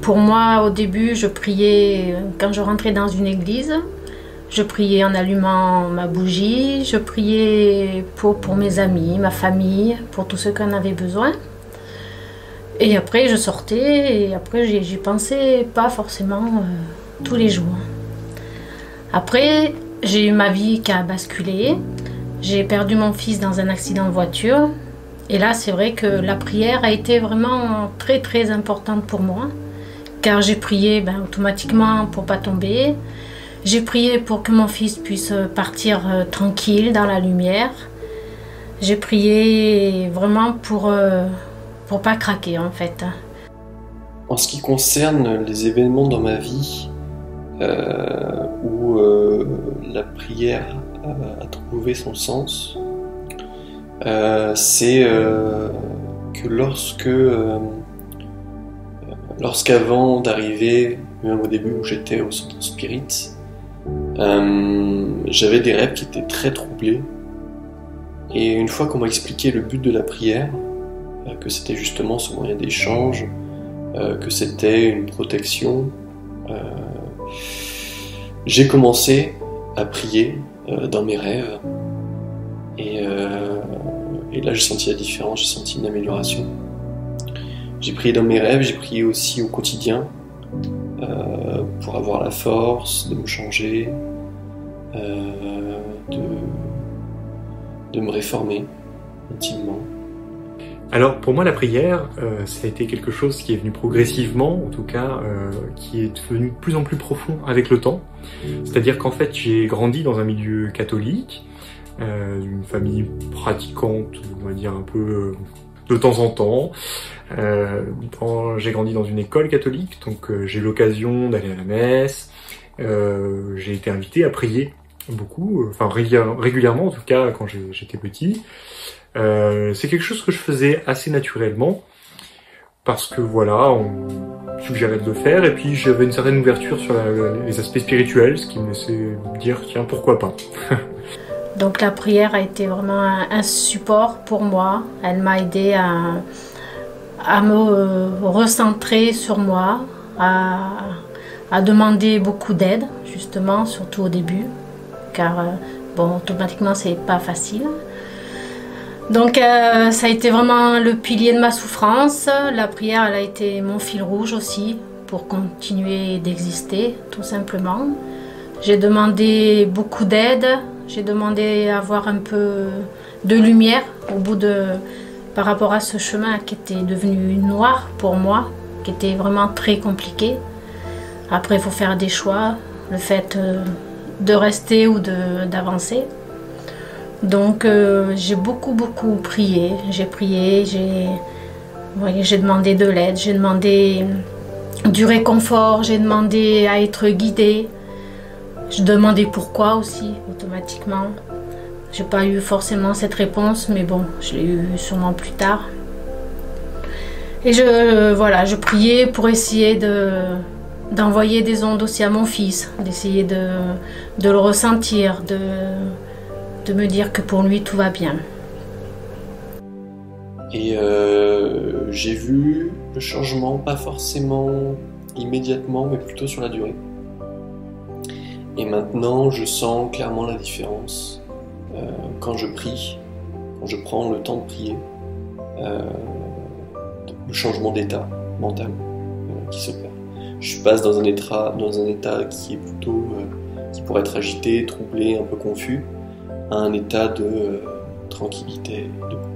Pour moi, au début, je priais quand je rentrais dans une église. Je priais en allumant ma bougie. Je priais pour mes amis, ma famille, pour tous ceux qui en avaient besoin. Et après, je sortais et après, j'y pensais pas forcément tous les jours. Après, j'ai eu ma vie qui a basculé. J'ai perdu mon fils dans un accident de voiture. Et là, c'est vrai que la prière a été vraiment très très importante pour moi. Car j'ai prié automatiquement pour pas tomber. J'ai prié pour que mon fils puisse partir tranquille dans la lumière. J'ai prié vraiment pour pas craquer en fait. En ce qui concerne les événements dans ma vie où la prière a trouvé son sens, c'est que lorsqu'avant d'arriver, même au début où j'étais au centre spirit, j'avais des rêves qui étaient très troublés. Et une fois qu'on m'a expliqué le but de la prière, que c'était justement ce moyen d'échange, que c'était une protection, j'ai commencé à prier dans mes rêves. Et là, j'ai senti la différence, j'ai senti une amélioration. J'ai prié dans mes rêves, j'ai prié aussi au quotidien pour avoir la force de me changer, de me réformer intimement. Alors pour moi la prière, ça a été quelque chose qui est venu progressivement, en tout cas qui est devenu de plus en plus profond avec le temps. C'est-à-dire qu'en fait j'ai grandi dans un milieu catholique, une famille pratiquante, on va dire un peu de temps en temps. J'ai grandi dans une école catholique, donc j'ai eu l'occasion d'aller à la messe. J'ai été invité à prier beaucoup, enfin régulièrement en tout cas quand j'étais petit. C'est quelque chose que je faisais assez naturellement parce que voilà, on suggérait de le faire et puis j'avais une certaine ouverture sur les aspects spirituels, ce qui me laissait dire tiens pourquoi pas. Donc la prière a été vraiment un support pour moi. Elle m'a aidé à me recentrer sur moi, à demander beaucoup d'aide justement, surtout au début, car automatiquement c'est pas facile. Donc ça a été vraiment le pilier de ma souffrance. La prière, elle a été mon fil rouge aussi pour continuer d'exister, tout simplement. J'ai demandé beaucoup d'aide, j'ai demandé à avoir un peu de lumière par rapport à ce chemin qui était devenu noir pour moi, qui était vraiment très compliqué. Après, il faut faire des choix, le fait de rester ou d'avancer. Donc j'ai beaucoup prié, j'ai demandé de l'aide, j'ai demandé du réconfort, j'ai demandé à être guidée. Je demandais pourquoi aussi, automatiquement. J'ai pas eu forcément cette réponse, mais bon, je l'ai eu sûrement plus tard. Et je priais pour essayer d'envoyer des ondes aussi à mon fils, d'essayer de le ressentir, de me dire que pour lui tout va bien. Et j'ai vu le changement, pas forcément immédiatement, mais plutôt sur la durée. Et maintenant, je sens clairement la différence quand je prie, quand je prends le temps de prier, le changement d'état mental qui s'opère. Je passe dans un état qui est plutôt, qui pourrait être agité, troublé, un peu confus, à un état de tranquillité, de paix.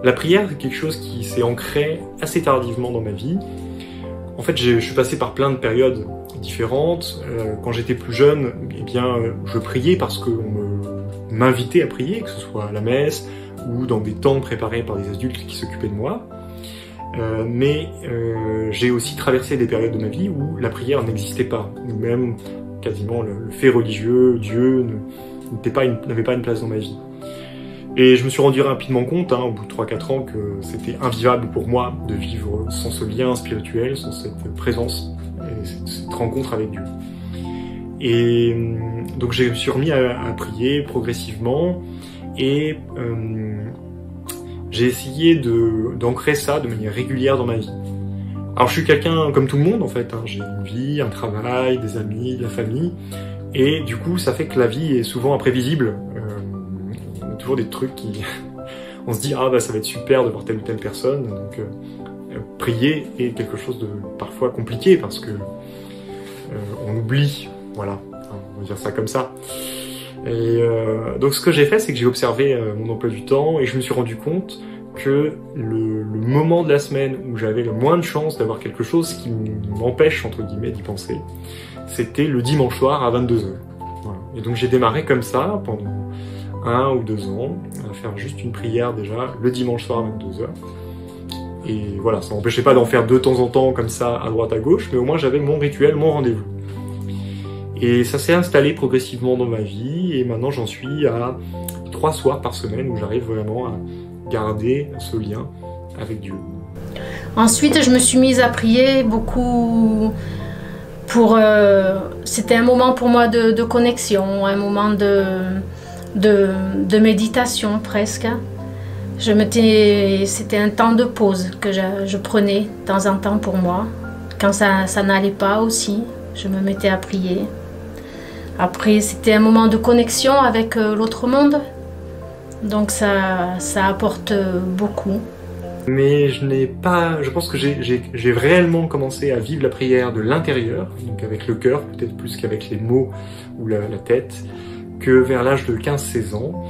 La prière, c'est quelque chose qui s'est ancré assez tardivement dans ma vie. En fait, je suis passé par plein de périodes différentes. Quand j'étais plus jeune, je priais parce qu'on m'invitait à prier, que ce soit à la messe ou dans des temps préparés par des adultes qui s'occupaient de moi. Mais j'ai aussi traversé des périodes de ma vie où la prière n'existait pas, ou même quasiment le fait religieux, Dieu n'avait pas une place dans ma vie. Et je me suis rendu rapidement compte, au bout de 3-4 ans, que c'était invivable pour moi de vivre sans ce lien spirituel, sans cette présence et cette rencontre avec Dieu. Et donc je me suis remis à prier progressivement et j'ai essayé d'ancrer ça de manière régulière dans ma vie. Alors je suis quelqu'un comme tout le monde en fait, hein. J'ai une vie, un travail, des amis, de la famille, et du coup ça fait que la vie est souvent imprévisible. On a toujours des trucs qui... on se dit ah bah ça va être super de voir telle ou telle personne, donc prier est quelque chose de parfois compliqué parce que on oublie, voilà, on va dire ça comme ça. Et donc ce que j'ai fait, c'est que j'ai observé mon emploi du temps et je me suis rendu compte que le moment de la semaine où j'avais le moins de chance d'avoir quelque chose qui m'empêche, entre guillemets, d'y penser, c'était le dimanche soir à 22h. Voilà. Et donc j'ai démarré comme ça pendant 1 ou 2 ans, à faire juste une prière déjà le dimanche soir à 22h. Et voilà, ça m'empêchait pas d'en faire de temps en temps comme ça, à droite à gauche, mais au moins j'avais mon rituel, mon rendez-vous. Et ça s'est installé progressivement dans ma vie, et maintenant j'en suis à 3 soirs par semaine où j'arrive vraiment à garder ce lien avec Dieu. Ensuite, je me suis mise à prier beaucoup pour... c'était un moment pour moi de connexion, un moment de méditation presque. C'était un temps de pause que je prenais de temps en temps pour moi. Quand ça n'allait pas aussi, je me mettais à prier. Après, c'était un moment de connexion avec l'autre monde. Donc ça apporte beaucoup. Mais je pense que j'ai réellement commencé à vivre la prière de l'intérieur, donc avec le cœur, peut-être plus qu'avec les mots ou la tête, que vers l'âge de 15-16 ans.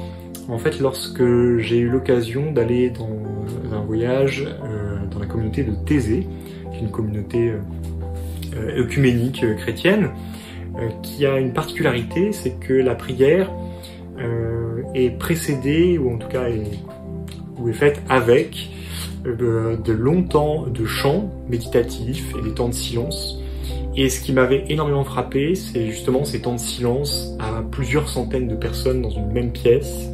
En fait, lorsque j'ai eu l'occasion d'aller dans un voyage dans la communauté de Thésée, qui est une communauté œcuménique chrétienne, qui a une particularité, c'est que la prière est précédée, ou en tout cas est faite avec de longs temps de chant méditatif et des temps de silence. Et ce qui m'avait énormément frappé, c'est justement ces temps de silence à plusieurs centaines de personnes dans une même pièce.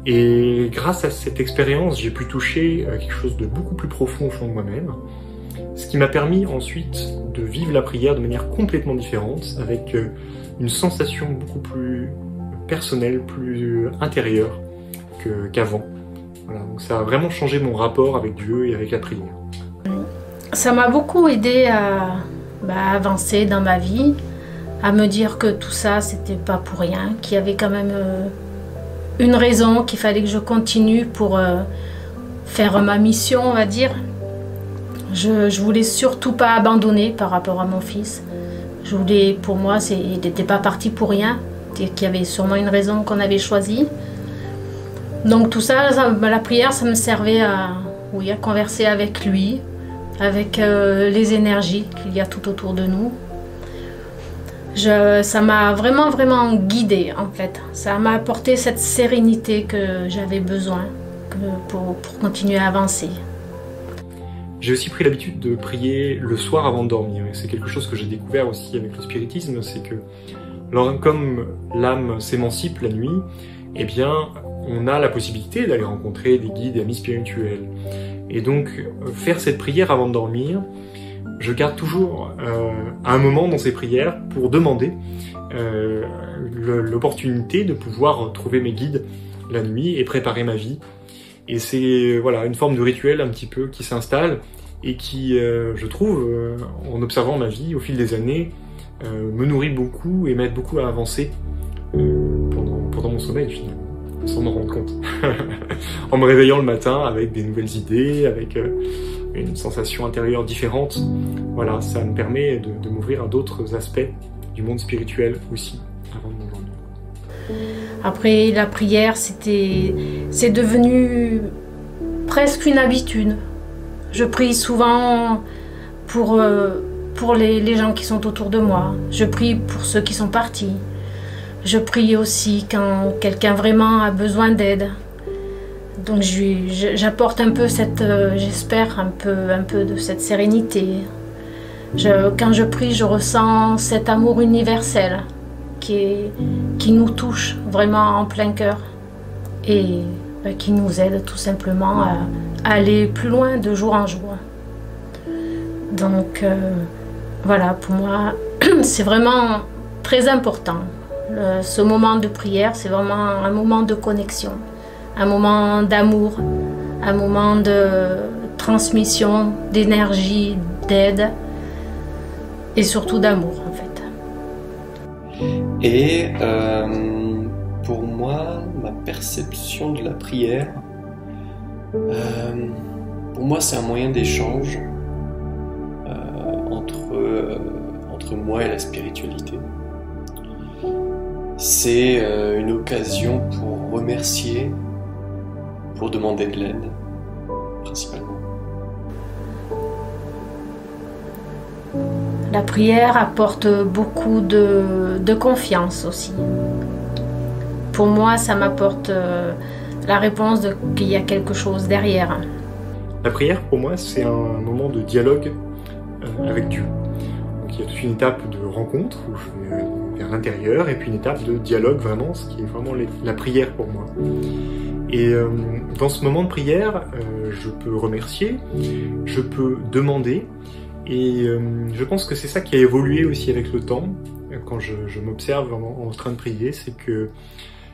Et grâce à cette expérience, j'ai pu toucher quelque chose de beaucoup plus profond au fond de moi-même, ce qui m'a permis ensuite de vivre la prière de manière complètement différente, avec une sensation beaucoup plus personnelle, plus intérieure qu'avant. Voilà, donc ça a vraiment changé mon rapport avec Dieu et avec la prière. Ça m'a beaucoup aidé à avancer dans ma vie, à me dire que tout ça, c'était pas pour rien, qu'il y avait quand même une raison, qu'il fallait que je continue pour faire ma mission, on va dire. Je voulais surtout pas abandonner par rapport à mon fils. Pour moi, il n'était pas parti pour rien, qu'il y avait sûrement une raison qu'on avait choisie. Donc tout ça, la prière, ça me servait à converser avec lui, avec les énergies qu'il y a tout autour de nous. Ça m'a vraiment guidée en fait. Ça m'a apporté cette sérénité que j'avais besoin pour continuer à avancer. J'ai aussi pris l'habitude de prier le soir avant de dormir. Et c'est quelque chose que j'ai découvert aussi avec le spiritisme, c'est que comme l'âme s'émancipe la nuit, eh bien, on a la possibilité d'aller rencontrer des guides et amis spirituels. Et donc, faire cette prière avant de dormir, je garde toujours un moment dans ces prières pour demander l'opportunité de pouvoir trouver mes guides la nuit et préparer ma vie. Et c'est voilà une forme de rituel un petit peu qui s'installe et qui, je trouve, en observant ma vie au fil des années, me nourrit beaucoup et m'aide beaucoup à avancer pendant mon sommeil finalement, sans m'en rendre compte. En me réveillant le matin avec des nouvelles idées, avec une sensation intérieure différente. Voilà, ça me permet de m'ouvrir à d'autres aspects du monde spirituel aussi, avant de m'endormir. Après, la prière, c'est devenu presque une habitude. Je prie souvent pour les gens qui sont autour de moi. Je prie pour ceux qui sont partis. Je prie aussi quand quelqu'un vraiment a besoin d'aide. Donc j'apporte un peu j'espère un peu de cette sérénité. Quand je prie, je ressens cet amour universel qui nous touche vraiment en plein cœur et qui nous aide tout simplement à aller plus loin de jour en jour. Donc voilà, pour moi, c'est vraiment très important. Ce moment de prière, c'est vraiment un moment de connexion, un moment d'amour, un moment de transmission d'énergie, d'aide et surtout d'amour en fait. Et pour moi, ma perception de la prière, pour moi c'est un moyen d'échange entre moi et la spiritualité. C'est une occasion pour remercier, pour demander de l'aide, principalement. La prière apporte beaucoup de confiance aussi. Pour moi, ça m'apporte la réponse qu'il y a quelque chose derrière. La prière, pour moi, c'est un moment de dialogue avec Dieu. Donc, il y a toute une étape de rencontre où je vais vers l'intérieur et puis une étape de dialogue vraiment, ce qui est vraiment la prière pour moi. Et dans ce moment de prière, je peux remercier, je peux demander, et je pense que c'est ça qui a évolué aussi avec le temps, quand je m'observe vraiment en train de prier, c'est que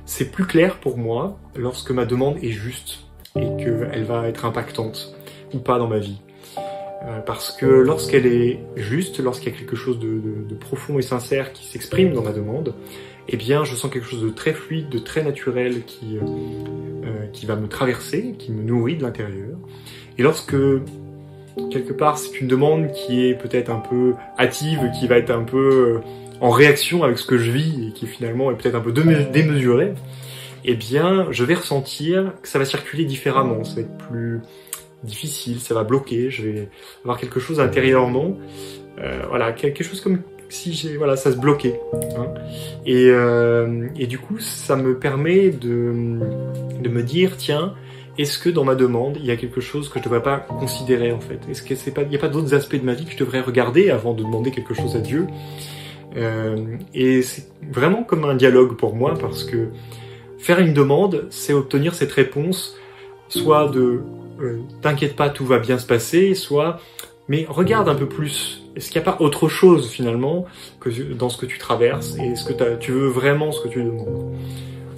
c'est plus clair pour moi lorsque ma demande est juste et qu'elle va être impactante ou pas dans ma vie. Parce que lorsqu'elle est juste, lorsqu'il y a quelque chose de profond et sincère qui s'exprime dans ma demande, eh bien je sens quelque chose de très fluide, de très naturel qui va me traverser, qui me nourrit de l'intérieur. Et lorsque quelque part c'est une demande qui est peut-être un peu hâtive, qui va être un peu en réaction avec ce que je vis et qui finalement est peut-être un peu démesurée, eh bien je vais ressentir que ça va circuler différemment, ça va être plus difficile, ça va bloquer, je vais avoir quelque chose intérieurement, voilà, quelque chose comme si ça se bloquait, hein. Et du coup ça me permet de me dire, tiens, est-ce que dans ma demande il y a quelque chose que je ne devrais pas considérer en fait? Est-ce que il n'y a pas d'autres aspects de ma vie que je devrais regarder avant de demander quelque chose à Dieu? Et c'est vraiment comme un dialogue pour moi, parce que faire une demande, c'est obtenir cette réponse, soit de t'inquiète pas, tout va bien se passer, soit mais regarde un peu plus, est-ce qu'il n'y a pas autre chose finalement que dans ce que tu traverses, et est-ce que tu veux vraiment ce que tu demandes?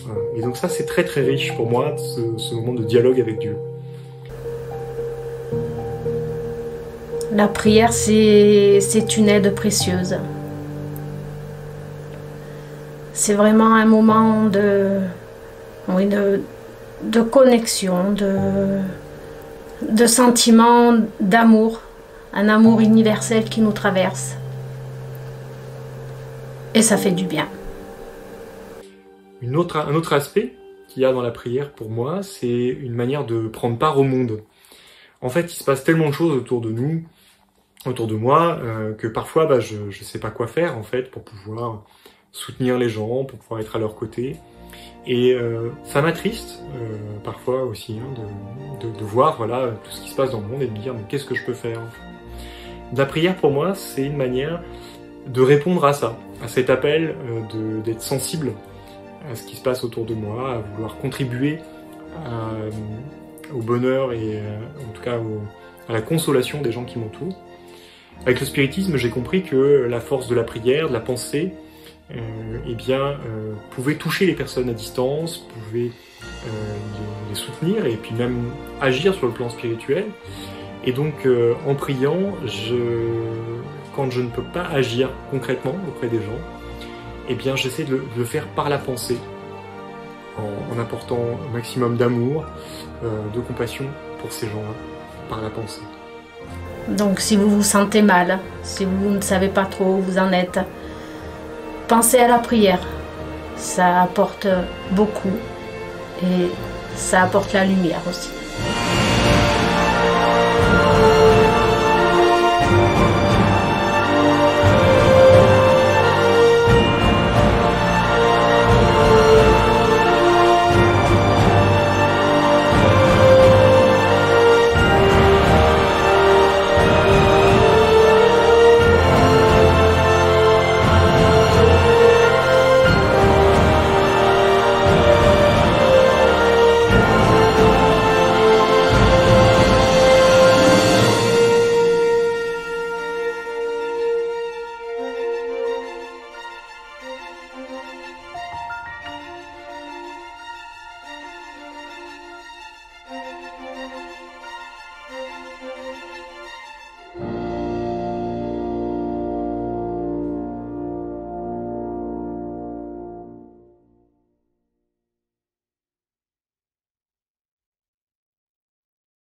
Voilà. Et donc ça c'est très très riche pour moi, ce moment de dialogue avec Dieu. La prière, c'est une aide précieuse. C'est vraiment un moment de connexion, de sentiment d'amour, un amour universel qui nous traverse. Et ça fait du bien. Un autre aspect qu'il y a dans la prière pour moi, c'est une manière de prendre part au monde. En fait, il se passe tellement de choses autour de nous, autour de moi, que parfois je ne sais pas quoi faire en fait pour pouvoir soutenir les gens, pour pouvoir être à leur côté. Et ça m'attriste parfois aussi, hein, de voir voilà, tout ce qui se passe dans le monde et de me dire mais qu'est-ce que je peux faire? La prière pour moi c'est une manière de répondre à ça, à cet appel d'être sensible à ce qui se passe autour de moi, à vouloir contribuer au bonheur et en tout cas à la consolation des gens qui m'entourent. Avec le spiritisme, j'ai compris que la force de la prière, de la pensée, pouvait toucher les personnes à distance, pouvait les soutenir et puis même agir sur le plan spirituel. Et donc en priant, quand je ne peux pas agir concrètement auprès des gens, eh bien j'essaie de le faire par la pensée, en apportant un maximum d'amour, de compassion pour ces gens-là, par la pensée. Donc si vous vous sentez mal, si vous ne savez pas trop où vous en êtes, pensez à la prière. Ça apporte beaucoup et ça apporte la lumière aussi.